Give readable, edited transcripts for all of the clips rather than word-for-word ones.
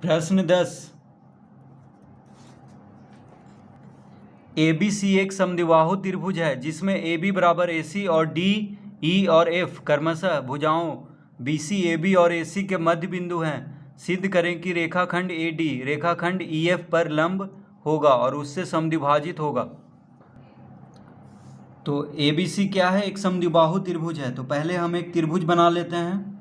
प्रश्न 10, ABC एक समद्विबाहु त्रिभुज है जिसमें AB बराबर AC और D, E और F क्रमशः भुजाओं BC, AB और AC के मध्य बिंदु हैं। सिद्ध करें कि रेखाखंड AD रेखाखंड EF पर लंब होगा और उससे समद्विभाजित होगा। तो ABC क्या है? एक समद्विबाहु त्रिभुज है। तो पहले हम एक त्रिभुज बना लेते हैं।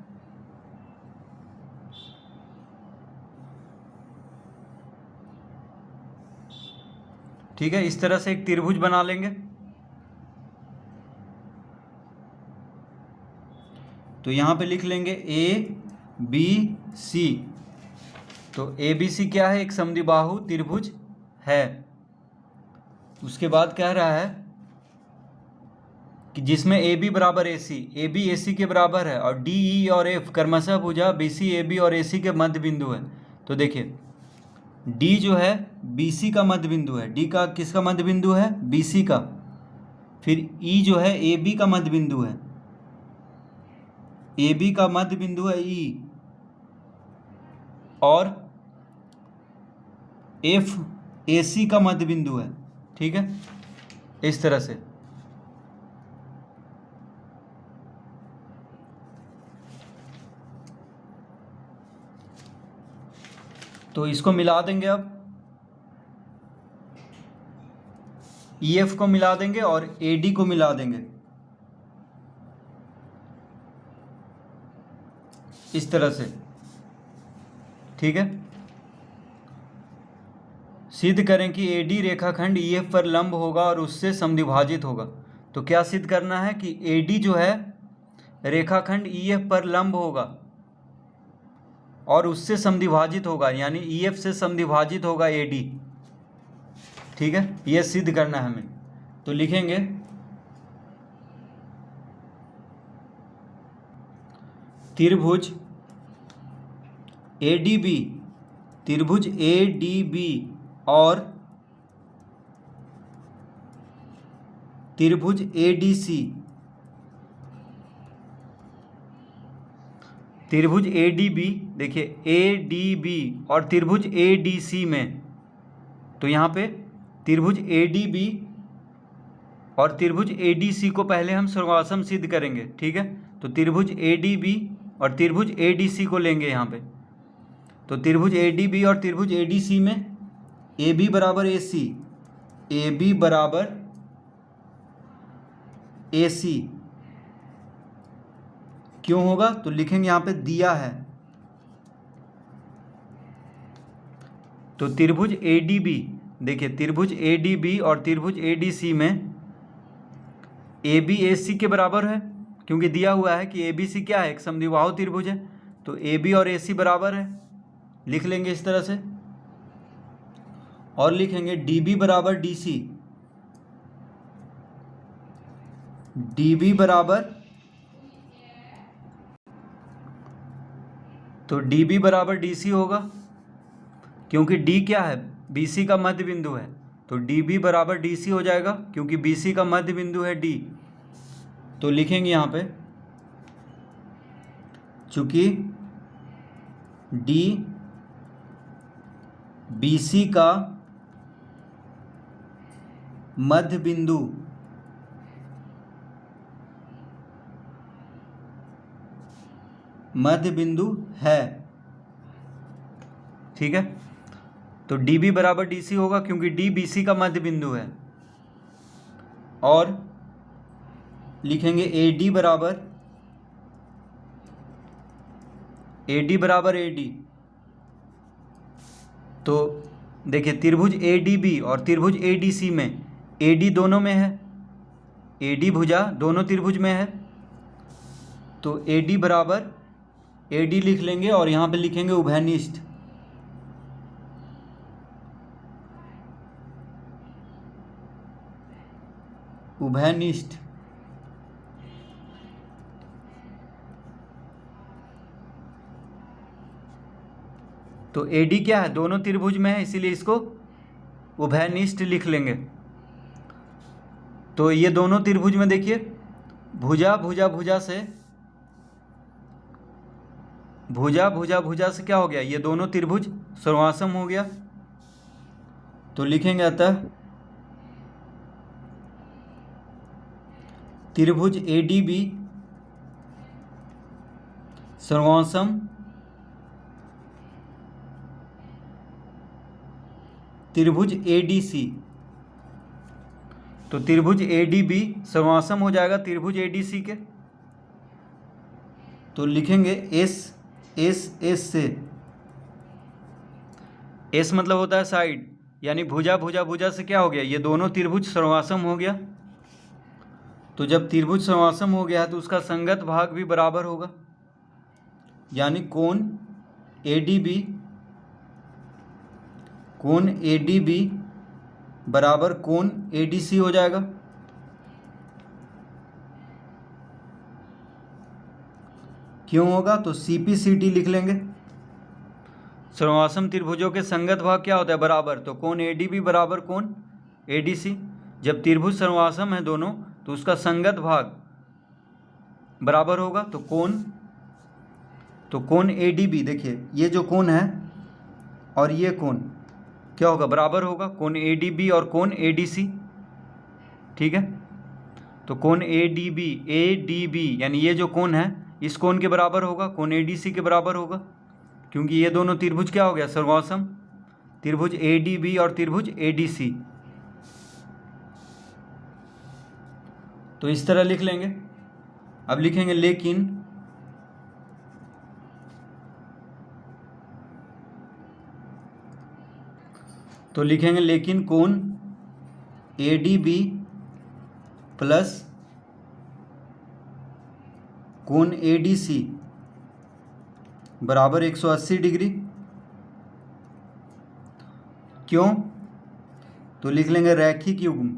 ठीक है, इस तरह से एक त्रिभुज बना लेंगे। तो यहाँ पे लिख लेंगे ABC। तो ABC क्या है? एक समद्विबाहु त्रिभुज है। उसके बाद कह रहा है कि जिसमें AB बराबर AC, AB AC के बराबर है और D, E और F क्रमशः भुजा BC, AB और AC के मध्य बिंदु है। तो देखिए D जो है BC का मध्य बिंदु है। D का किसका मध्य बिंदु है? BC का। फिर E जो है AB का मध्य बिंदु है। AB का मध्य बिंदु है E। और F AC का मध्य बिंदु है। ठीक है, इस तरह से। तो इसको मिला देंगे। अब EF को मिला देंगे और AD को मिला देंगे इस तरह से। ठीक है, सिद्ध करें कि AD रेखाखंड EF पर लंब होगा और उससे समद्विभाजित होगा। तो क्या सिद्ध करना है कि AD जो है रेखाखंड EF पर लंब होगा और उससे समद्विभाजित होगा, यानी EF से समद्विभाजित होगा AD। ठीक है, यह सिद्ध करना है हमें। तो लिखेंगे त्रिभुज ADB, त्रिभुज ADB और त्रिभुज ADC, त्रिभुज ADB, देखिए ADB और त्रिभुज ADC में। तो यहाँ पे त्रिभुज ADB और त्रिभुज ADC को पहले हम सर्वासम सिद्ध करेंगे। ठीक है, तो त्रिभुज ADB और त्रिभुज ADC को लेंगे यहाँ पे। तो त्रिभुज ADB और त्रिभुज ADC में AB बराबर AC, AB बराबर AC क्यों होगा? तो लिखेंगे यहाँ पे दिया है। तो त्रिभुज ADB, देखिए त्रिभुज ADB और त्रिभुज ADC में AB AC के बराबर है, क्योंकि दिया हुआ है कि ABC क्या है? एक समद्विबाहु त्रिभुज है। तो AB और AC बराबर है, लिख लेंगे इस तरह से। और लिखेंगे DB बराबर DC, DB बराबर, तो DB बराबर DC होगा, क्योंकि D क्या है? BC का मध्य बिंदु है। तो DB बराबर DC हो जाएगा, क्योंकि BC का मध्य बिंदु है D। तो लिखेंगे यहाँ पे चूंकि D BC का मध्य बिंदु है। ठीक है, तो DB बराबर DC होगा, क्योंकि D BC का मध्य बिंदु है। और लिखेंगे AD बराबर AD। तो देखिए त्रिभुज ADB और त्रिभुज ADC में AD दोनों में है, AD भुजा दोनों त्रिभुज में है। तो AD बराबर AD लिख लेंगे और यहाँ पे लिखेंगे उभयनिष्ठ। उभयनिष्ठ। तो AD क्या है? दोनों त्रिभुज में है, इसीलिए इसको उभयनिष्ठ लिख लेंगे। तो ये दोनों त्रिभुज में देखिए भुजा भुजा भुजा से भुजा भुजा भुजा से क्या हो गया, ये दोनों त्रिभुज सर्वासम हो गया। तो लिखेंगे अतः त्रिभुज ADB सर्वासम त्रिभुज ADC। तो त्रिभुज ADB सर्वासम हो जाएगा त्रिभुज ADC के। तो लिखेंगे S से, S मतलब होता है साइड, यानी भुजा भुजा भुजा से क्या हो गया, ये दोनों त्रिभुज सर्वासम हो गया। तो जब त्रिभुज सर्वासम हो गया तो उसका संगत भाग भी बराबर होगा, यानी कोण ADB बराबर कोण ADC हो जाएगा। क्यों होगा, तो CPCD लिख लेंगे। सर्वासम त्रिभुजों के संगत भाग क्या होता है, बराबर। तो कोण ADB बराबर कोण ADC। जब त्रिभुज सर्वासम है दोनों तो उसका संगत भाग बराबर होगा। तो कोण ADB, देखिए ये जो कोण है और ये कोण क्या होगा, बराबर होगा, कोण ADB और कोण ADC। ठीक है, तो कोण ADB यानी ये जो कोण है इस कोण के बराबर होगा, कोण ADC के बराबर होगा, क्योंकि ये दोनों त्रिभुज क्या हो गया, सर्वासम, त्रिभुज ADB और त्रिभुज ADC। तो इस तरह लिख लेंगे। अब लिखेंगे लेकिन कोण ADB प्लस कोण ADC बराबर 180 डिग्री। क्यों, तो लिख लेंगे रैखिक युग्म।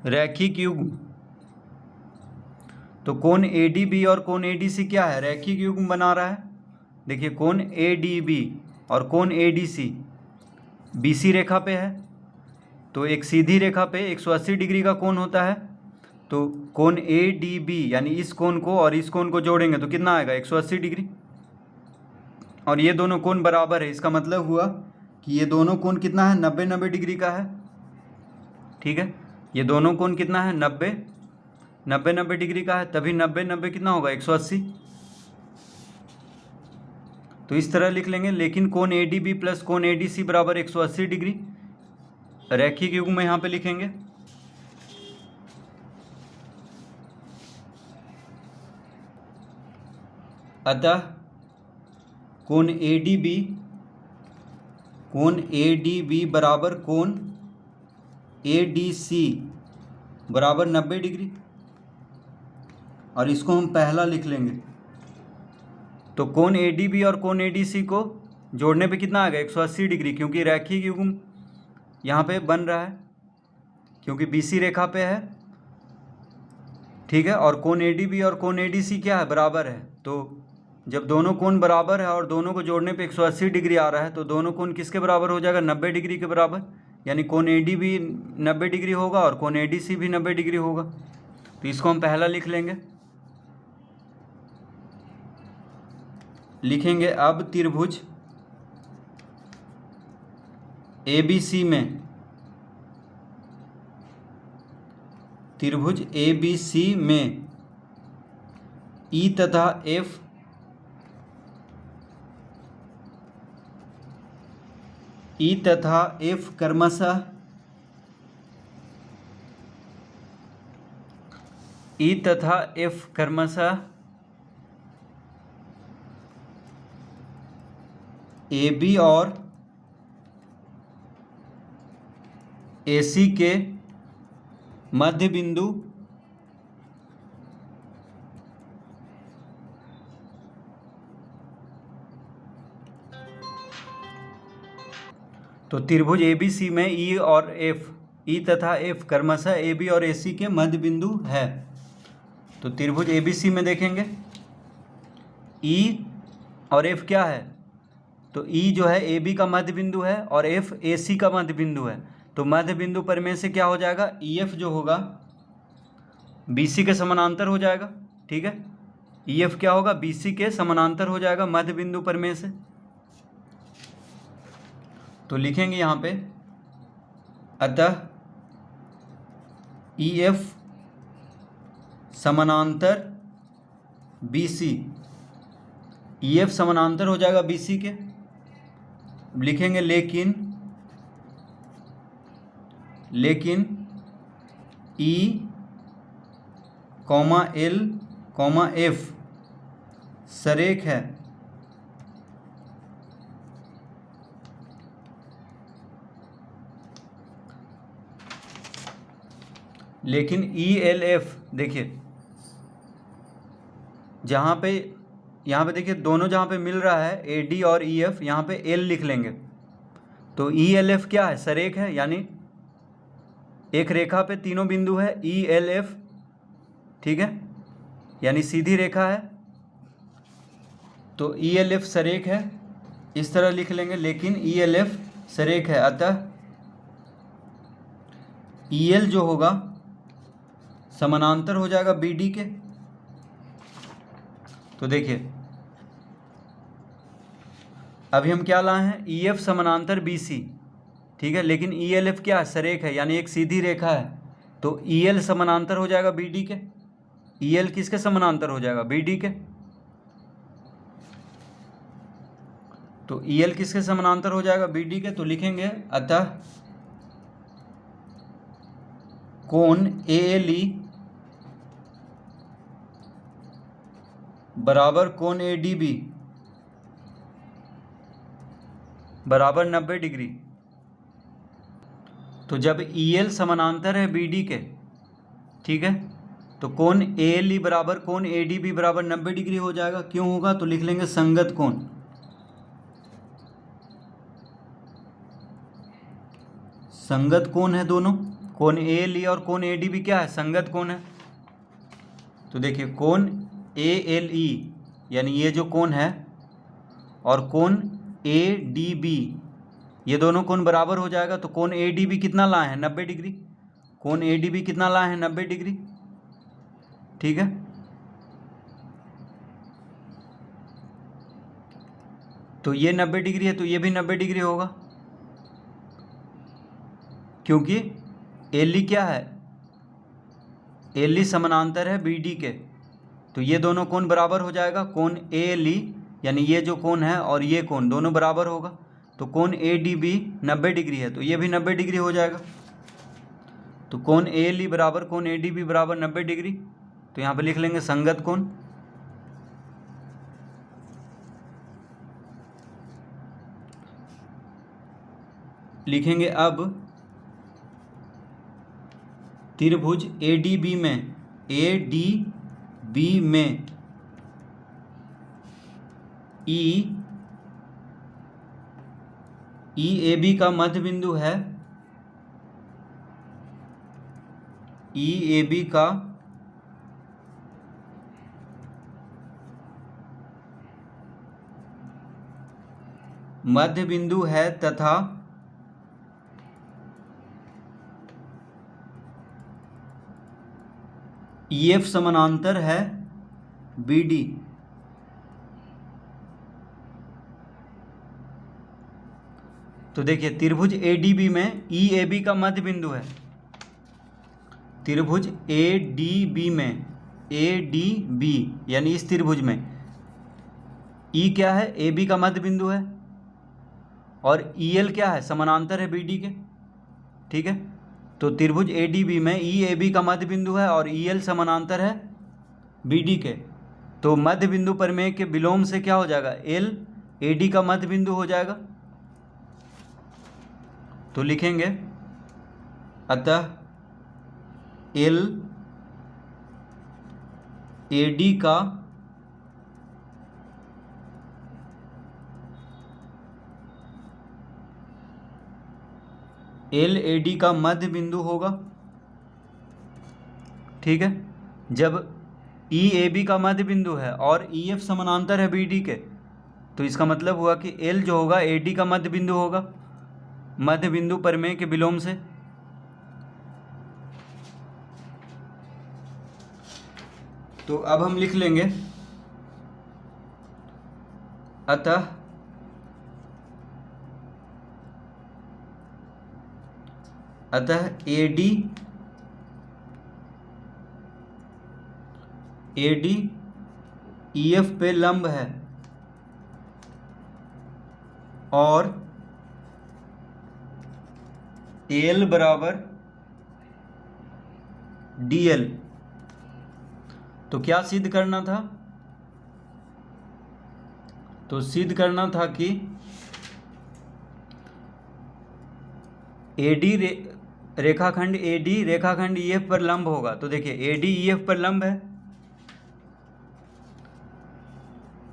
रैखिक युग्म, तो कोण ADB और कोण ADC क्या है, रैखिक युग्म बना रहा है। देखिए कोण ADB और कोण ADC BC रेखा पे है, तो एक सीधी रेखा पे 180 डिग्री का कोण होता है। तो कोण ADB यानी इस कोण को और इस कोण को जोड़ेंगे तो कितना आएगा, 180 डिग्री। और ये दोनों कोण बराबर है, इसका मतलब हुआ कि ये दोनों कोण कितना है, 90 डिग्री का है। ठीक है, ये दोनों कोण कितना है, 90 डिग्री का है, तभी 90 कितना होगा, 180। तो इस तरह लिख लेंगे, लेकिन कोण ADB प्लस कोण ADC बराबर 180 डिग्री। रैखिक युग्म में यहाँ पे लिखेंगे। अतः कोण ADB बराबर कोण ADC बराबर 90 डिग्री, और इसको हम पहला लिख लेंगे। तो कोण ADB और कोण ADC को जोड़ने पे कितना आएगा, 180 डिग्री, क्योंकि रैखिक युग्म यहाँ पे बन रहा है, क्योंकि BC रेखा पे है। ठीक है, और कोण ADB और कोण ADC क्या है, बराबर है। तो जब दोनों कोण बराबर है और दोनों को जोड़ने पे 180 डिग्री आ रहा है, तो दोनों कोण किसके बराबर हो जाएगा, 90 डिग्री के बराबर, यानी कोण ADB 90 डिग्री होगा और कोण ADC भी 90 डिग्री होगा। तो इसको हम पहला लिख लेंगे। लिखेंगे अब त्रिभुज ABC में E तथा F क्रमशः AB और AC के मध्य बिंदु तो त्रिभुज ABC में E तथा F क्रमशः AB और AC के मध्य बिंदु है। तो त्रिभुज ABC में देखेंगे E और F क्या है, तो ई जो है ए बी का मध्य बिंदु है और एफ ए सी का मध्य बिंदु है। तो मध्य बिंदु पर में से क्या हो जाएगा, ई एफ जो होगा बी सी के समानांतर हो जाएगा। ठीक है, ई एफ क्या होगा, बी सी के समानांतर हो जाएगा मध्य बिंदु पर में से। तो लिखेंगे यहाँ पे, अतः ई एफ समानांतर बी सी, ई एफ समानांतर हो जाएगा बी सी के। लिखेंगे लेकिन ई कॉमा एल कॉमा एफ सरेख है। लेकिन ई एल एफ देखिए, जहाँ पे यहाँ पे देखिए दोनों जहाँ पे मिल रहा है ए डी और ई एफ, यहाँ पे एल लिख लेंगे। तो ई एल एफ क्या है, सरेख है, यानी एक रेखा पे तीनों बिंदु है ई एल एफ। ठीक है, यानी सीधी रेखा है, तो ई एल एफ सरेख है, इस तरह लिख लेंगे। लेकिन ई एल एफ सरेख है, अतः ई एल जो होगा समानांतर हो जाएगा बी डी के। तो देखिए अभी हम क्या लाए हैं, ई एफ समानांतर बी सी। ठीक है, लेकिन ई एल एफ क्या है, सरेख है, यानी एक सीधी रेखा है। तो ई एल समानांतर हो जाएगा बी डी के। ई एल किसके समानांतर हो जाएगा, बी डी के। तो ई एल किसके समानांतर हो जाएगा, बी डी के। तो लिखेंगे अतः कोण ए एल ई बराबर कोण ए डी बी बराबर 90 डिग्री। तो जब ई एल समानांतर है बी डी के, ठीक है, तो कोण ए एल ई बराबर कोण ए डी बी बराबर 90 डिग्री हो जाएगा। क्यों होगा, तो लिख लेंगे संगत कोण। संगत कोण है दोनों, कोण ए एल ई और कोण ए डी बी क्या है, संगत कोण है। तो देखिए कोण ए एल ई यानी ये जो कोण है और कोण ए डी बी, ये दोनों कोण बराबर हो जाएगा। तो कोण ए डी बी कितना लाए हैं, 90 डिग्री। कोण ए डी बी कितना लाए हैं, 90 डिग्री। ठीक है, तो ये 90 डिग्री है, तो ये भी 90 डिग्री होगा, क्योंकि एल ई क्या है, एल ई समानांतर है बी डी के। तो ये दोनों कोण बराबर हो जाएगा। कोण ए एल ई यानी ये जो कोण है और ये कोण दोनों बराबर होगा। तो कोण ए डी बी 90 डिग्री है, तो ये भी 90 डिग्री हो जाएगा। तो कोण ए एल ई बराबर कोण ए डी बी बराबर 90 डिग्री। तो यहाँ पे लिख लेंगे संगत कोण। लिखेंगे अब त्रिभुज ए डी बी में, ए डी बी में ई ए बी का मध्य बिंदु है, ई ए बी का मध्य बिंदु है तथा ई एफ समानांतर है बी डी। तो देखिए त्रिभुज ए डी बी में ई ए बी का मध्य बिंदु है। त्रिभुज ए डी बी में, ए डी बी यानी इस त्रिभुज में ई क्या है, ए बी का मध्य बिंदु है और ई एल क्या है, समानांतर है बी डी के। ठीक है, तो त्रिभुज ए डी बी में ई ए बी का मध्य बिंदु है और ई एल समानांतर है बी डी के। तो मध्य बिंदु प्रमेय के विलोम से क्या हो जाएगा, एल ए डी का मध्य बिंदु हो जाएगा। तो लिखेंगे अतः एल ए डी का एल ए डी का मध्य बिंदु होगा। ठीक है, जब ई ए बी का मध्य बिंदु है और ई एफ समानांतर है बी डी के, तो इसका मतलब हुआ कि एल जो होगा AD का मध्य बिंदु होगा, मध्य बिंदु प्रमेय के विलोम से। तो अब हम लिख लेंगे अतः AD EF पे लंब है और AL बराबर DL। तो क्या सिद्ध करना था? तो सिद्ध करना था कि AD रेखाखंड AD रेखाखंड EF पर लंब होगा। तो देखिए AD EF पर लंब है,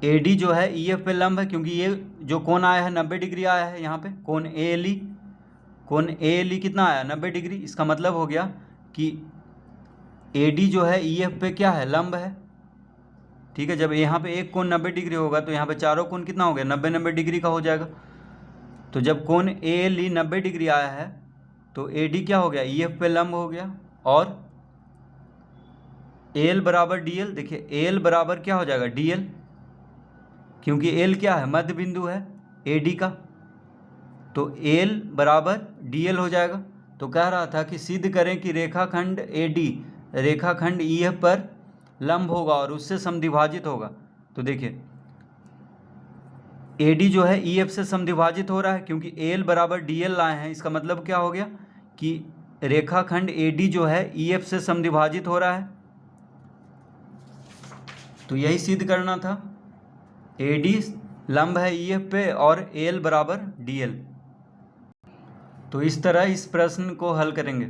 AD जो है EF पे लंब है, क्योंकि ये जो कोण आया है 90 डिग्री आया है। यहाँ पे कोण ALE, कोण ALE कितना आया? 90 डिग्री। इसका मतलब हो गया कि AD जो है EF पे क्या है? लंब है। ठीक है, जब यहाँ पे एक कोण 90 डिग्री होगा तो यहाँ पे चारों कोण कितना हो गया? 90 डिग्री का हो जाएगा। तो जब कोण ALE 90 डिग्री आया है तो AD क्या हो गया? EF पे लंब हो गया। और AL बराबर DL। देखिए AL बराबर क्या हो जाएगा? DL, क्योंकि L क्या है? मध्य बिंदु है AD का। तो AL बराबर DL हो जाएगा। तो कह रहा था कि सिद्ध करें कि रेखाखंड AD रेखाखंड EF पर लंब होगा और उससे समद्विभाजित होगा। तो देखिए AD जो है EF से समद्विभाजित हो रहा है, क्योंकि AL बराबर DL लाए हैं। इसका मतलब क्या हो गया कि रेखाखंड AD जो है EF से समद्विभाजित हो रहा है। तो यही सिद्ध करना था। AD लंब है EF पे और AL बराबर DL। तो इस तरह इस प्रश्न को हल करेंगे।